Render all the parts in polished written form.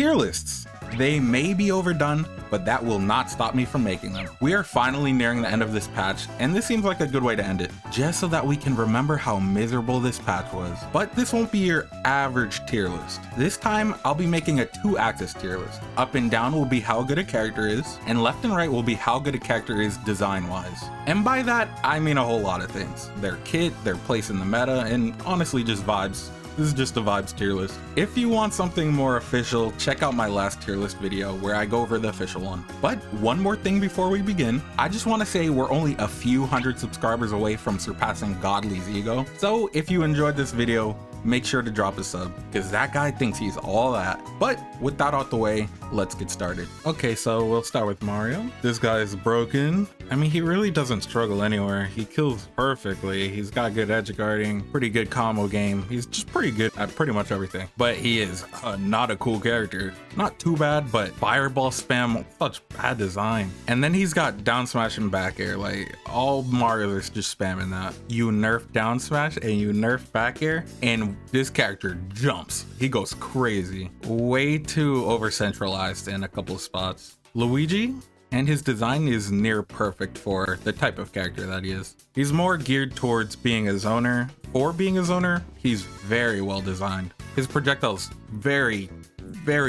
tier lists. They may be overdone, but that will not stop me from making them. We are finally nearing the end of this patch, and this seems like a good way to end it, just so that we can remember how miserable this patch was. But this won't be your average tier list. This time, I'll be making a 2-axis tier list. Up and down will be how good a character is, and left and right will be how good a character is design-wise. And by that, I mean a whole lot of things. Their kit, their place in the meta, and honestly just vibes. This is just a vibes tier list. If you want something more official, check out my last tier list video where I go over the official one. But one more thing before we begin, I just want to say we're only a few hundred subscribers away from surpassing Godly's ego. So if you enjoyed this video, make sure to drop a sub, because that guy thinks he's all that. But with that out the way, let's get started. Okay, so we'll start with Mario. This guy is broken. I mean, he really doesn't struggle anywhere. He kills perfectly. He's got good edge guarding, pretty good combo game. He's just pretty good at pretty much everything. But he is not a cool character. Not too bad, but fireball spam, such bad design. And then he's got down smash and back air. Like, all Mario is just spamming that. You nerf down smash and you nerf back air, and this character jumps. He goes crazy. Way too over centralized in a couple of spots. Luigi and his design is near perfect for the type of character that he is. He's more geared towards being a zoner. For being a zoner, he's very well designed. His projectiles very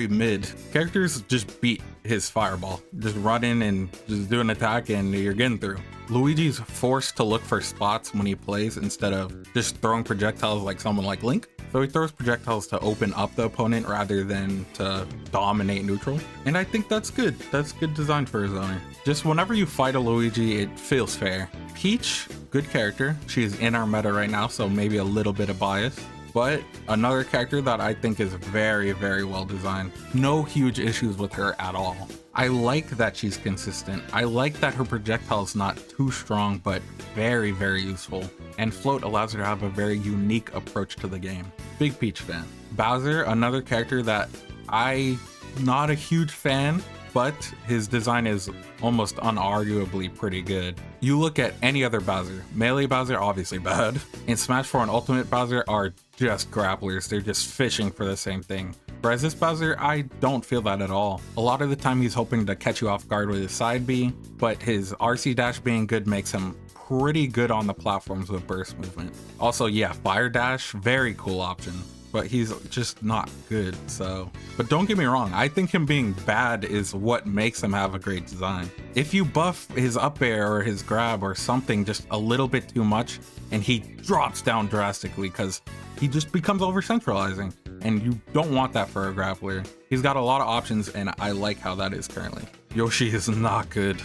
mid. Characters just beat his fireball. Just run in and just do an attack and you're getting through. Luigi's forced to look for spots when he plays instead of just throwing projectiles like someone like Link. So he throws projectiles to open up the opponent rather than to dominate neutral. And I think that's good. That's good design for a zoner. Just whenever you fight a Luigi, it feels fair. Peach, good character. She's in our meta right now, so maybe a little bit of bias. But another character that I think is very well designed. No huge issues with her at all. I like that she's consistent. I like that her projectile is not too strong, but very useful. And Float allows her to have a very unique approach to the game. Big Peach fan. Bowser, another character that I'm not a huge fan, but his design is almost unarguably pretty good. You look at any other Bowser, Melee Bowser, obviously bad. And Smash 4 and Ultimate Bowser are just grapplers. They're just fishing for the same thing. Whereas this Bowser, I don't feel that at all. A lot of the time he's hoping to catch you off guard with his side B, but his RC dash being good makes him pretty good on the platforms with burst movement. Also, yeah, Fire Dash, very cool option, but he's just not good, so. But don't get me wrong, I think him being bad is what makes him have a great design. If you buff his up air or his grab or something just a little bit too much, and he drops down drastically because he just becomes over centralizing, and you don't want that for a grappler. He's got a lot of options, and I like how that is currently. Yoshi is not good.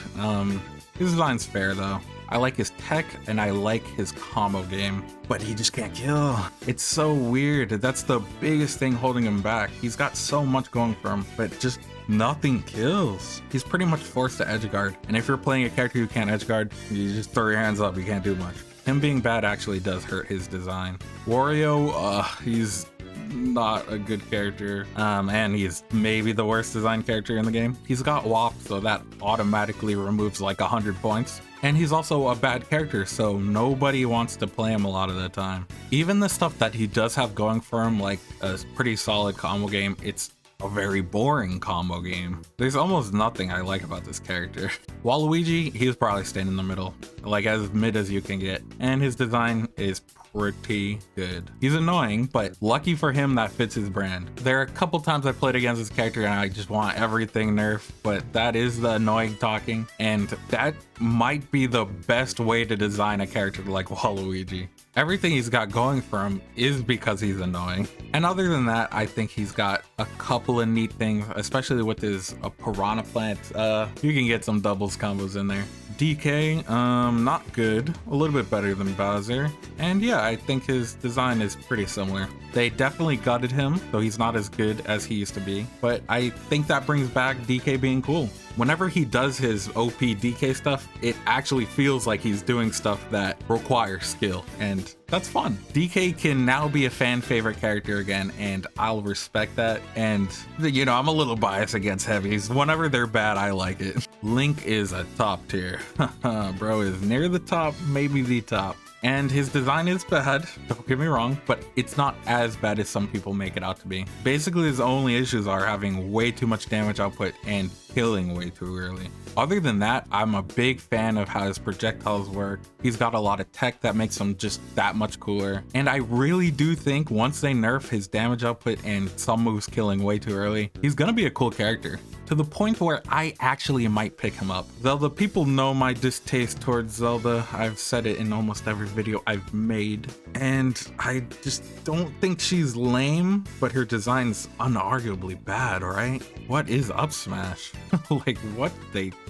His design's fair though. I like his tech and I like his combo game, but he just can't kill. It's so weird. That's the biggest thing holding him back. He's got so much going for him, but just nothing kills. He's pretty much forced to edge guard. And if you're playing a character who can't edge guard, you just throw your hands up, you can't do much. Him being bad actually does hurt his design. Wario, he's not a good character, and he's maybe the worst designed character in the game. He's got Waft, so that automatically removes like 100 points. And he's also a bad character, so nobody wants to play him a lot of the time. Even the stuff that he does have going for him, like a pretty solid combo game, it's a very boring combo game. There's almost nothing I like about this character. Waluigi, he's probably staying in the middle, like as mid as you can get. And his design is pretty good. He's annoying, but lucky for him that fits his brand. There are a couple times I played against this character and I just want everything nerfed, but that is the annoying talking, and that might be the best way to design a character like Waluigi. Everything he's got going for him is because he's annoying. And other than that, I think he's got a couple of neat things, especially with his Piranha Plant. You can get some doubles combos in there. DK, not good. A little bit better than Bowser. And yeah, I think his design is pretty similar. They definitely gutted him, though he's not as good as he used to be. But I think that brings back DK being cool. Whenever he does his OP DK stuff, it actually feels like he's doing stuff that requires skill, and that's fun. DK can now be a fan favorite character again, and I'll respect that. And you know, I'm a little biased against heavies. Whenever they're bad, I like it. Link is a top tier. Bro is near the top, maybe the top. And his design is bad, don't get me wrong, but it's not as bad as some people make it out to be. Basically, his only issues are having way too much damage output and killing way too early. Other than that, I'm a big fan of how his projectiles work. He's got a lot of tech that makes him just that much cooler. And I really do think once they nerf his damage output and some moves killing way too early, he's gonna be a cool character. To the point where I actually might pick him up. Zelda, people know my distaste towards Zelda. I've said it in almost every video I've made. And I just don't think she's lame, but her design's unarguably bad, right? What is up smash? Like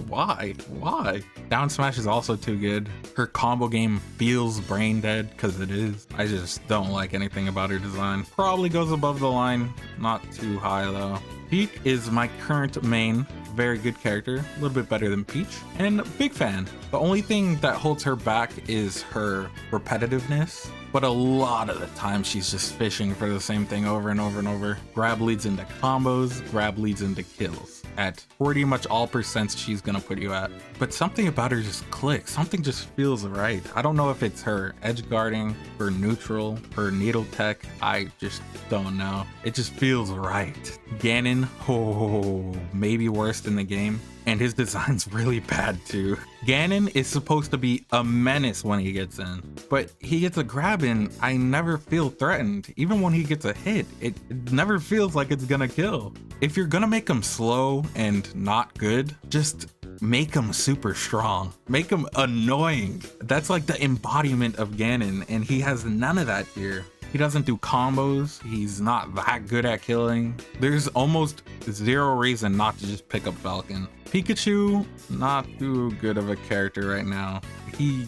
why? Down smash is also too good. Her combo game feels brain dead, because it is. I just don't like anything about her design. Probably goes above the line, not too high though. Peach is my current main, very good character, a little bit better than Peach, and big fan. The only thing that holds her back is her repetitiveness, but a lot of the time she's just fishing for the same thing over and over and over. Grab leads into combos, grab leads into kills. At pretty much all percents she's gonna put you at. But something about her just clicks, something just feels right. I don't know if it's her edge guarding, her neutral, her needle tech, I just don't know. It just feels right. Ganon, oh, maybe worst in the game. And his design's really bad too. Ganon is supposed to be a menace when he gets in, but he gets a grab in, I never feel threatened. Even when he gets a hit, it never feels like it's gonna kill. If you're gonna make him slow and not good, just make him super strong. Make him annoying. That's like the embodiment of Ganon, and he has none of that here. He doesn't do combos, he's not that good at killing. There's almost zero reason not to just pick up Falcon. Pikachu, not too good of a character right now. He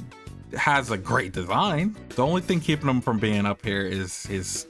has a great design. The only thing keeping him from being up here is he's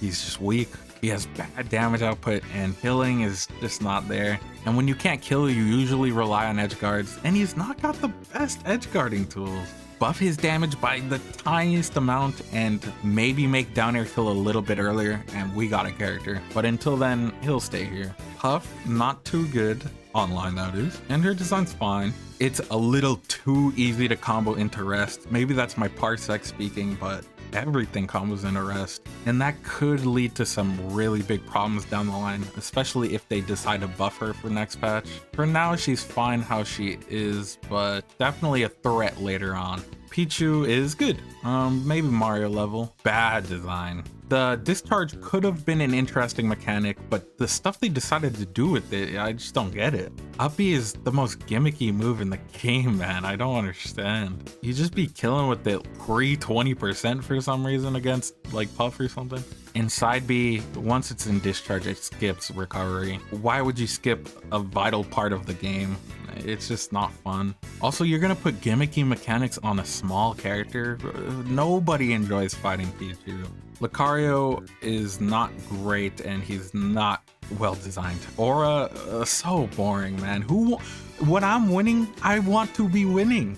just weak. He has bad damage output and killing is just not there. And when you can't kill, you usually rely on edge guards, and he's not got the best edge guarding tools. Buff his damage by the tiniest amount and maybe make down air kill a little bit earlier and we got a character. But until then, he'll stay here. Puff, not too good. Online that is. And her design's fine. It's a little too easy to combo into rest. Maybe that's my parsec speaking, but everything combos into rest. And that could lead to some really big problems down the line, especially if they decide to buff her for next patch. For now, she's fine how she is, but definitely a threat later on. Pichu is good, maybe Mario level. Bad design. The discharge could have been an interesting mechanic, but the stuff they decided to do with it, I just don't get it. Uppy is the most gimmicky move in the game, man. I don't understand. You just be killing with it pre 20% for some reason against like Puff or something. In side B, once it's in discharge, it skips recovery. Why would you skip a vital part of the game? It's just not fun. Also, you're gonna put gimmicky mechanics on a small character. Nobody enjoys fighting Pichu. Lucario is not great and he's not well designed. Aura, so boring, man. When I'm winning, I want to be winning.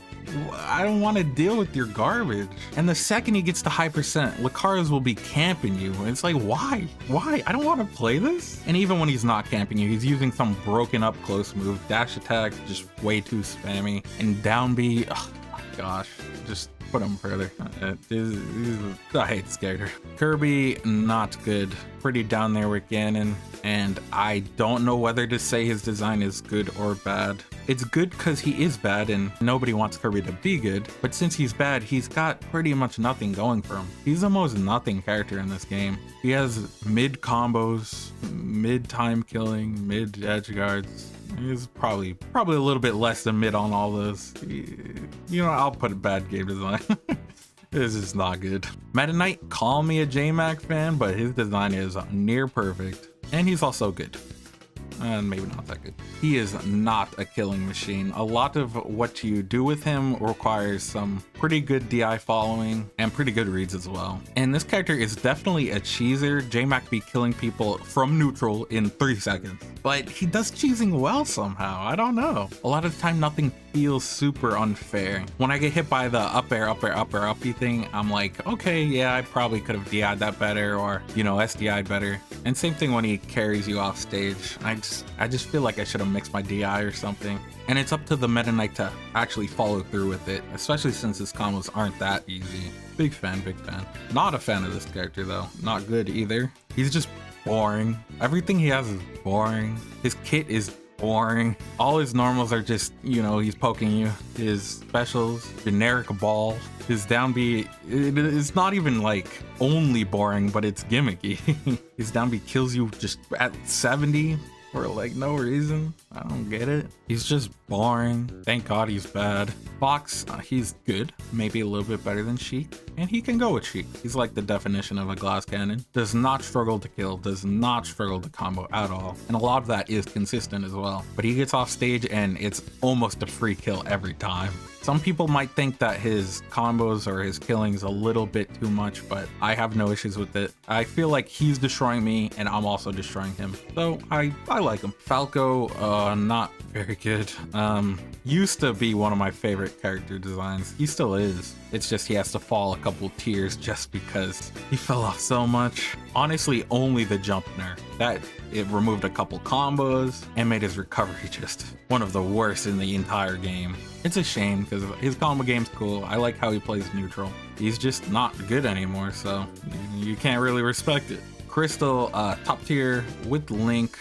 I don't want to deal with your garbage. And the second he gets to high percent, Lucario's will be camping you. And it's like, why? Why? I don't want to play this. And even when he's not camping you, he's using some broken up close move. Dash attack, just way too spammy. And down B, oh my gosh, just put him further. I hate this character. Kirby, not good. Pretty down there with Ganon. And I don't know whether to say his design is good or bad. It's good because he is bad and nobody wants Kirby to be good, but since he's bad, he's got pretty much nothing going for him. He's the most nothing character in this game. He has mid combos, mid time killing, mid edge guards. He's probably a little bit less than mid on all those. You know, I'll put a bad game design. This is not good. Meta Knight, call me a JMac fan, but his design is near perfect. And he's also good. And maybe not that good. He is not a killing machine. A lot of what you do with him requires some pretty good DI following and pretty good reads as well. And this character is definitely a cheeser. JMac be killing people from neutral in 3 seconds. But he does cheesing well somehow. I don't know. A lot of the time nothing feels super unfair. When I get hit by the up air, uppy thing, I'm like, okay, yeah, I probably could have DI'd that better or, you know, SDI'd better. And same thing when he carries you off stage. I I just feel like I should have mixed my DI or something. And it's up to the Meta Knight to actually follow through with it, especially since his combos aren't that easy. Big fan, big fan. Not a fan of this character though. Not good either. He's just boring. Everything he has is boring. His kit is boring. All his normals are just, you know, he's poking you. His specials, generic ball. His down B, it's not even like only boring, but it's gimmicky. His down B kills you just at 70 for like no reason. I don't get it. He's just boring. Thank God he's bad. Fox, he's good. Maybe a little bit better than Sheik. And he can go with Sheik. He's like the definition of a glass cannon. Does not struggle to kill. Does not struggle to combo at all. And a lot of that is consistent as well. But he gets off stage and it's almost a free kill every time. Some people might think that his combos or his killing's a little bit too much, but I have no issues with it. I feel like he's destroying me and I'm also destroying him. So I like him. Falco, not very good. Used to be one of my favorite character designs. He still is. It's just he has to fall a couple tiers just because he fell off so much. Honestly, only the jump nerf. That it removed a couple combos and made his recovery just one of the worst in the entire game. It's a shame because his combo game's cool. I like how he plays neutral. He's just not good anymore, so you can't really respect it. Crystal, top tier with Link.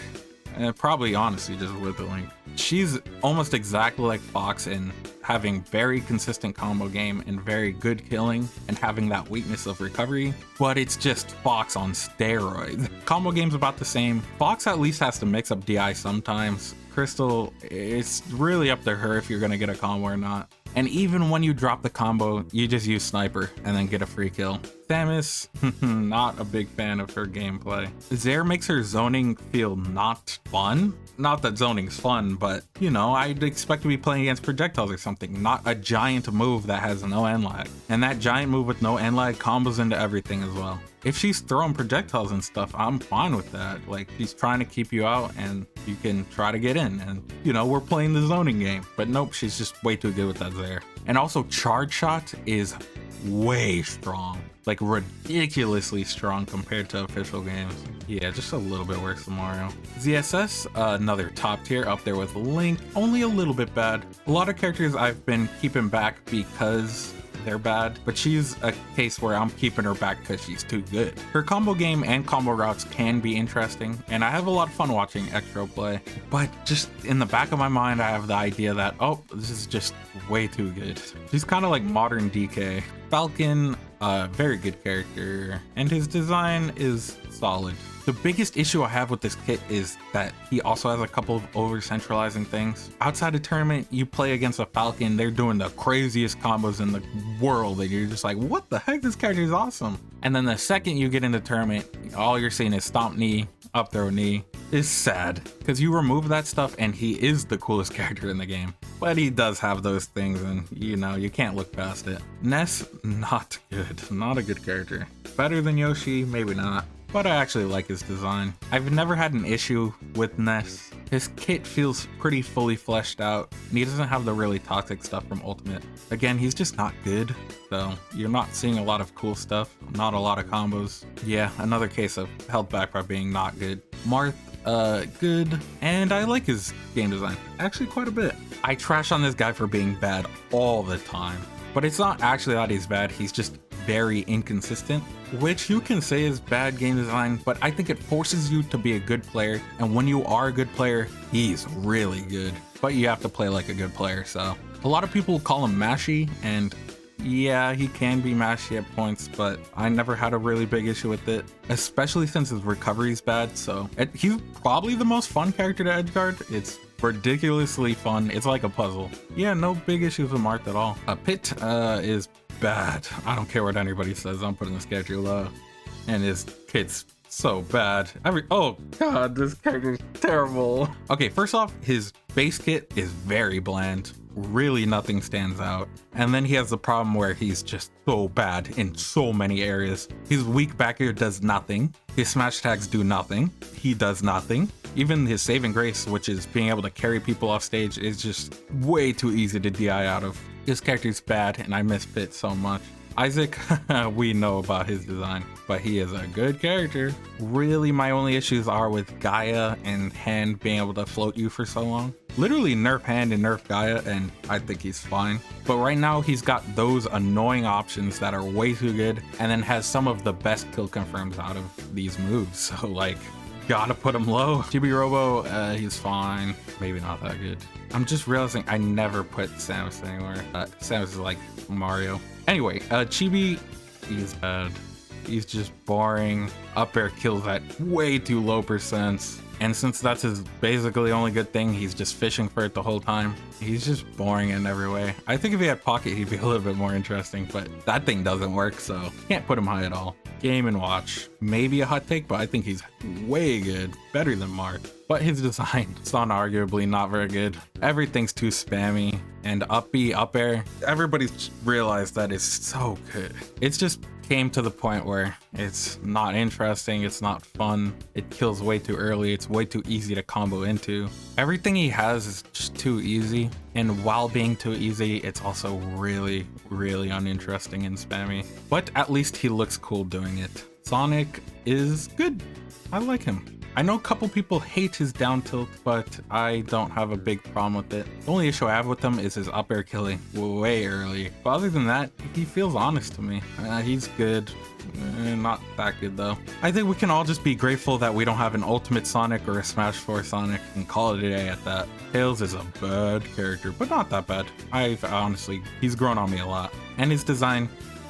Probably honestly just with the Link. She's almost exactly like Fox in having very consistent combo game and very good killing and having that weakness of recovery, but it's just Fox on steroids. Combo game's about the same. Fox at least has to mix up DI sometimes. Crystal, it's really up to her if you're gonna get a combo or not. And even when you drop the combo, you just use Sniper and then get a free kill. Samus, not a big fan of her gameplay. Zaire makes her zoning feel not fun. Not that zoning's fun, but you know, I'd expect to be playing against projectiles or something, not a giant move that has no end lag. And that giant move with no end lag combos into everything as well. If she's throwing projectiles and stuff, I'm fine with that. Like, she's trying to keep you out and you can try to get in and, you know, we're playing the zoning game. But nope, she's just way too good with that Zaire. And also Charge Shot is way strong. Like ridiculously strong compared to official games. Yeah, just a little bit worse than Mario. ZSS, another top tier up there with Link, only a little bit bad. A lot of characters I've been keeping back because they're bad, but she's a case where I'm keeping her back because she's too good. Her combo game and combo routes can be interesting, and I have a lot of fun watching Extro play, but just in the back of my mind, I have the idea that, oh, this is just way too good. She's kind of like modern DK. Falcon, very good character, and his design is solid. The biggest issue I have with this kit is that he also has a couple of over-centralizing things. Outside of tournament, you play against a Falcon, they're doing the craziest combos in the world, and you're just like, what the heck, this character is awesome. And then the second you get into tournament, all you're seeing is stomp knee, up throw knee. It's sad, because you remove that stuff and he is the coolest character in the game. But he does have those things and, you know, you can't look past it. Ness, not good. Not a good character. Better than Yoshi? Maybe not. But I actually like his design. I've never had an issue with Ness. His kit feels pretty fully fleshed out, and he doesn't have the really toxic stuff from Ultimate. Again, he's just not good, so you're not seeing a lot of cool stuff, not a lot of combos. Yeah, another case of held back by being not good. Marth, good, and I like his game design, actually quite a bit. I trash on this guy for being bad all the time, but it's not actually that he's bad, he's just very inconsistent, which you can say is bad game design, but I think it forces you to be a good player, and when you are a good player, he's really good, but you have to play like a good player. So a lot of people call him mashy, and yeah, he can be mashy at points, but I never had a really big issue with it, especially since his recovery is bad. So he's probably the most fun character to edgeguard. It's ridiculously fun. It's like a puzzle. Yeah, no big issues with Marth at all. Pit is bad. I don't care what anybody says. I'm putting this character low, and his kit's so bad. Oh god, this character's terrible. Okay, first off, his base kit is very bland. Really nothing stands out. And then he has the problem where he's just so bad in so many areas. His weak back air does nothing. His smash attacks do nothing. He does nothing. Even his saving grace, which is being able to carry people off stage, is just way too easy to DI out of. This character's bad and I miss Pit so much. Isaac, we know about his design. but he is a good character. Really, my only issues are with Gaia and Hand being able to float you for so long. Literally nerf Hand and nerf Gaia, and I think he's fine. But right now, he's got those annoying options that are way too good, and then has some of the best kill confirms out of these moves. So like, gotta put him low. Chibi Robo, he's fine. Maybe not that good. I'm just realizing I never put Samus anywhere. Samus is like Mario. Anyway, Chibi, he's bad. He's just boring. Up air kills at way too low percents. And since that's his basically only good thing, he's just fishing for it the whole time. He's just boring in every way. I think if he had Pocket, he'd be a little bit more interesting, but that thing doesn't work, so can't put him high at all. Game & Watch. Maybe a hot take, but I think he's way good. Better than Mark. But his design, it's unarguably not very good. Everything's too spammy. And up B, up air, everybody's realized that it's so good. It's just came to the point where it's not interesting, it's not fun, it kills way too early, it's way too easy to combo into. Everything he has is just too easy, and while being too easy, it's also really, really uninteresting and spammy. But at least he looks cool doing it. Sonic is good. I like him. I know a couple people hate his down tilt, but I don't have a big problem with it. The only issue I have with him is his up air killing way early. But other than that, he feels honest to me. He's good. Not that good though. I think we can all just be grateful that we don't have an Ultimate Sonic or a Smash 4 Sonic and call it a day at that. Tails is a bad character, but not that bad. Honestly, he's grown on me a lot. And his design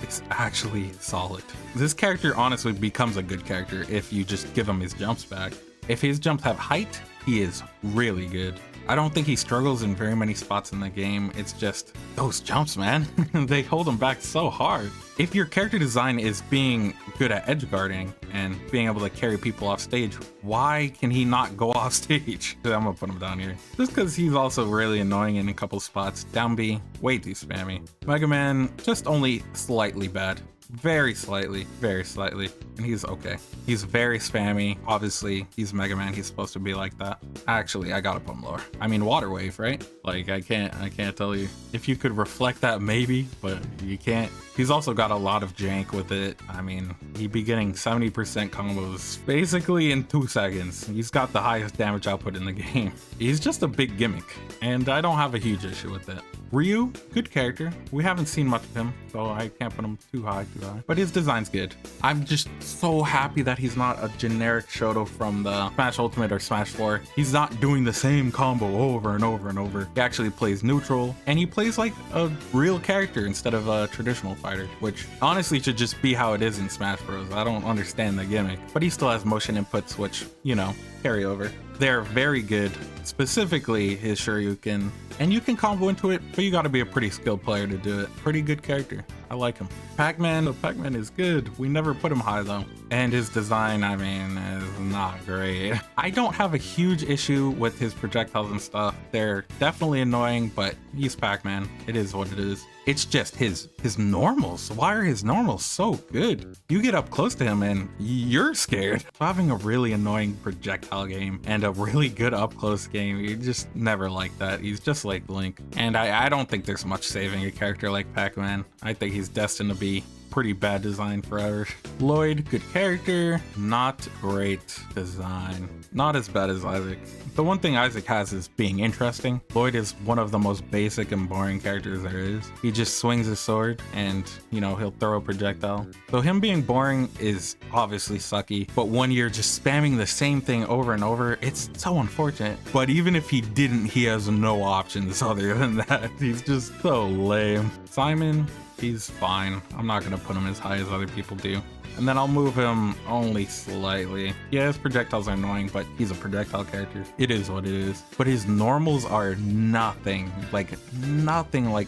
is actually solid. This character honestly becomes a good character if you just give him his jumps back. If his jumps have height, he is really good. I don't think he struggles in very many spots in the game. It's just those jumps, man. They hold him back so hard. If your character design is being good at edge guarding and being able to carry people off stage, why can he not go off stage? I'm gonna put him down here. Just because he's also really annoying in a couple spots. Down B, way too spammy. Mega Man, just only slightly bad. Very slightly, and he's okay. He's very spammy. Obviously, he's Mega Man. He's supposed to be like that. Actually, I gotta put him lower. I mean, Water Wave, right? Like, I can't tell you. If you could reflect that, maybe, but you can't. He's also got a lot of jank with it. I mean, he'd be getting 70% combos basically in 2 seconds. He's got the highest damage output in the game. He's just a big gimmick, and I don't have a huge issue with it. Ryu, good character. We haven't seen much of him, so I can't put him too high. But his design's good. I'm just so happy that he's not a generic Shoto from the Smash Ultimate or Smash 4. He's not doing the same combo over and over and over. He actually plays neutral, and he plays like a real character instead of a traditional fighter, which honestly should just be how it is in Smash Bros. I don't understand the gimmick, but he still has motion inputs, which, you know, carry over. They're very good, specifically his Shoryuken, and you can combo into it, but you gotta be a pretty skilled player to do it. Pretty good character. I like him. Pac-Man is good. We never put him high though. And his design, I mean, is not great. I don't have a huge issue with his projectiles and stuff. They're definitely annoying, but he's Pac-Man. It is what it is. It's just his normals. Why are his normals so good? You get up close to him and you're scared. Having a really annoying projectile game and a really good up close game, you just never like that. He's just like Link. And I don't think there's much saving a character like Pac-Man. I think he's destined to be pretty bad design forever. Lloyd, good character, not great design. Not as bad as Isaac. The one thing Isaac has is being interesting. Lloyd is one of the most basic and boring characters there is. He just swings his sword and, you know, he'll throw a projectile. So him being boring is obviously sucky, but when you're just spamming the same thing over and over, it's so unfortunate. But even if he didn't, he has no options other than that. He's just so lame. Simon, he's fine. I'm not gonna put him as high as other people do. And then I'll move him only slightly. Yeah, his projectiles are annoying, but he's a projectile character. It is what it is. But his normals are nothing like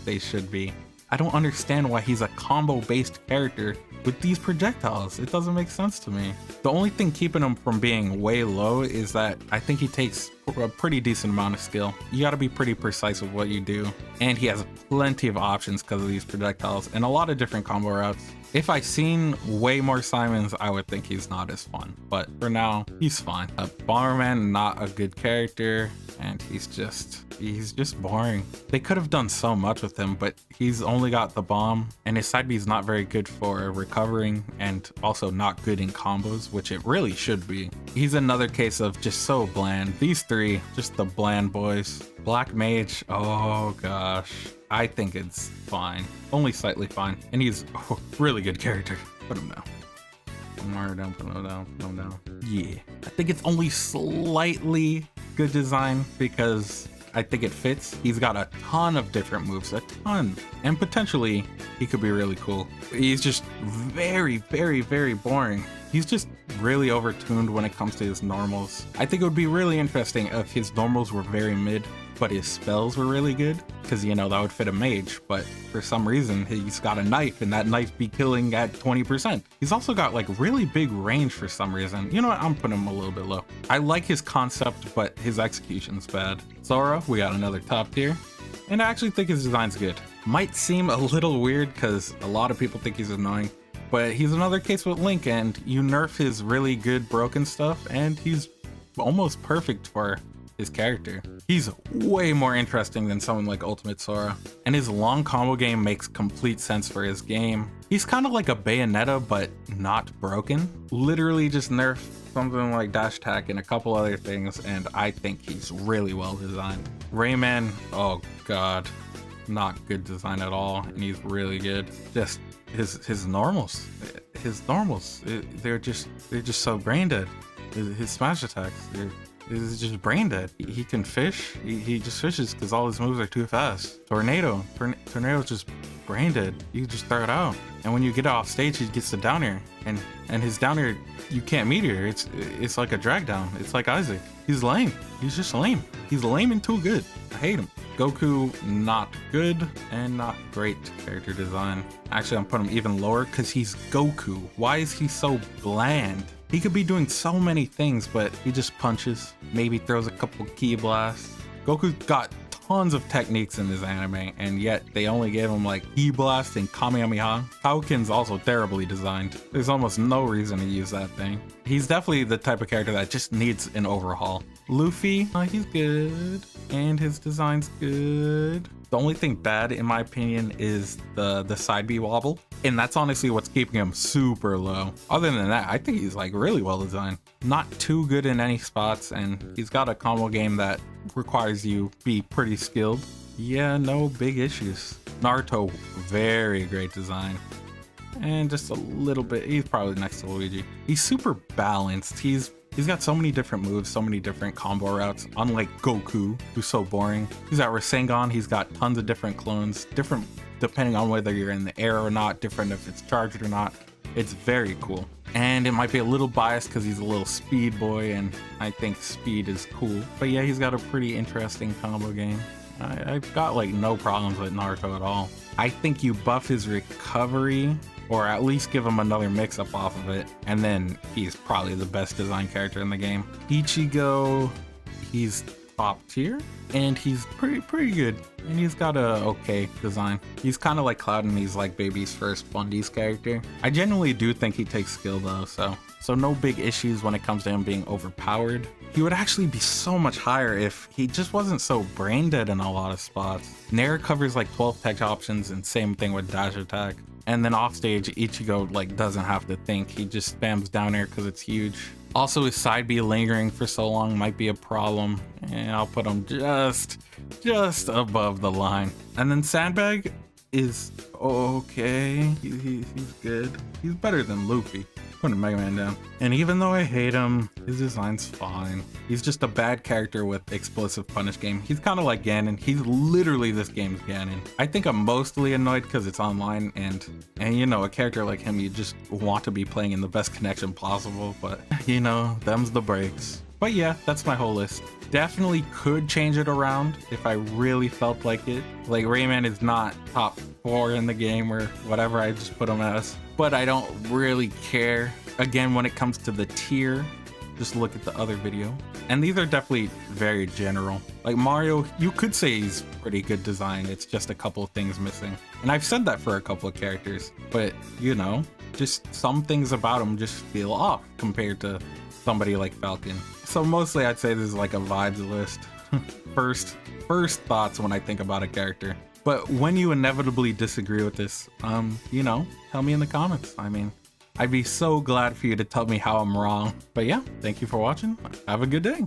they should be. I don't understand why he's a combo-based character with these projectiles. It doesn't make sense to me. The only thing keeping him from being way low is that I think he takes a pretty decent amount of skill. You gotta be pretty precise with what you do. And he has plenty of options because of these projectiles and a lot of different combo routes. If I seen way more Simons, I would think he's not as fun. But for now, he's fine. Bomberman, not a good character. and he's just boring. They could have done so much with him, but he's only got the bomb, and his side B is not very good for recovering, and also not good in combos, which it really should be. He's another case of just so bland. These three, just the bland boys. Black Mage, oh gosh. I think it's fine, only slightly fine, and he's a really good character. Put him down. Put him down, put him down, put him down. Yeah, I think it's only slightly good design because I think it fits. He's got a ton of different moves, a ton, and potentially he could be really cool. He's just very, very, very boring. He's just really overtuned when it comes to his normals. I think it would be really interesting if his normals were very mid, but his spells were really good, because you know that would fit a mage, but for some reason he's got a knife and that knife be killing at 20%. He's also got like really big range for some reason. You know what, I'm putting him a little bit low. I like his concept, but his execution's bad. Sora, we got another top tier, and I actually think his design's good. Might seem a little weird because a lot of people think he's annoying, but he's another case with Link, and you nerf his really good broken stuff and he's almost perfect for his character. He's way more interesting than someone like Ultimate Sora, and his long combo game makes complete sense for his game. He's kind of like a Bayonetta, but not broken. Literally just nerf something like dash attack and a couple other things, and I think he's really well designed. Rayman, oh god, not good design at all, and he's really good. Just his normals, they're just so brain dead. His smash attacks, is just brain dead. He can fish. He just fishes because all his moves are too fast. Tornado's just brain dead. You just throw it out, and when you get off stage, he gets the down air, and his down air you can't meteor. It's like a drag down. It's like Isaac. He's lame. He's just lame. He's lame and too good. I hate him. Goku, not good and not great character design. Actually, I'm putting him even lower because he's Goku. Why is he so bland? He could be doing so many things, but he just punches, maybe throws a couple ki blasts. Goku's got tons of techniques in this anime, and yet they only gave him like ki blast and Kamehameha. Falcon's also terribly designed. There's almost no reason to use that thing. He's definitely the type of character that just needs an overhaul. Luffy, he's good, and his design's good. The only thing bad, in my opinion, is the side B wobble, and that's honestly what's keeping him super low. Other than that, I think he's like really well designed. Not too good in any spots, and he's got a combo game that requires you be pretty skilled. Yeah, no big issues. Naruto, very great design. And just a little bit, he's probably next to Luigi. He's super balanced. He's got so many different moves, so many different combo routes, unlike Goku, who's so boring. He's got Rasengan, he's got tons of different clones, different depending on whether you're in the air or not, different if it's charged or not. It's very cool. And it might be a little biased because he's a little speed boy, and I think speed is cool. But yeah, he's got a pretty interesting combo game. I've got like no problems with Naruto at all. I think you buff his recovery, or at least give him another mix-up off of it, and then he's probably the best designed character in the game. Ichigo, he's top tier, and he's pretty good, and he's got a okay design. He's kind of like Cloud, and he's like Baby's first Fundies character. I genuinely do think he takes skill though, so no big issues when it comes to him being overpowered. He would actually be so much higher if he just wasn't so brain dead in a lot of spots. Nair covers like 12 tech options, and same thing with dash attack. And then off stage, Ichigo like doesn't have to think. He just spams down air because it's huge. Also, his side B lingering for so long might be a problem, and I'll put him just above the line. And then Sandbag is okay. He's good. He's better than Luffy. Putting Mega Man down. And even though I hate him, his design's fine. He's just a bad character with explosive punish game. He's kind of like Ganon. He's literally this game's Ganon. I think I'm mostly annoyed because it's online, and you know, a character like him, you just want to be playing in the best connection possible, but you know, them's the breaks. But yeah, that's my whole list. Definitely could change it around if I really felt like it. Like Rayman is not top 4 in the game or whatever I just put him as, but I don't really care. Again, when it comes to the tier, just look at the other video. And these are definitely very general. Like Mario, you could say he's pretty good design. It's just a couple of things missing. And I've said that for a couple of characters, but you know, just some things about him just feel off compared to somebody like Falcon. So mostly I'd say this is like a vibes list. first thoughts when I think about a character. But when you inevitably disagree with this, you know, tell me in the comments. I mean, I'd be so glad for you to tell me how I'm wrong. But yeah, thank you for watching. Have a good day.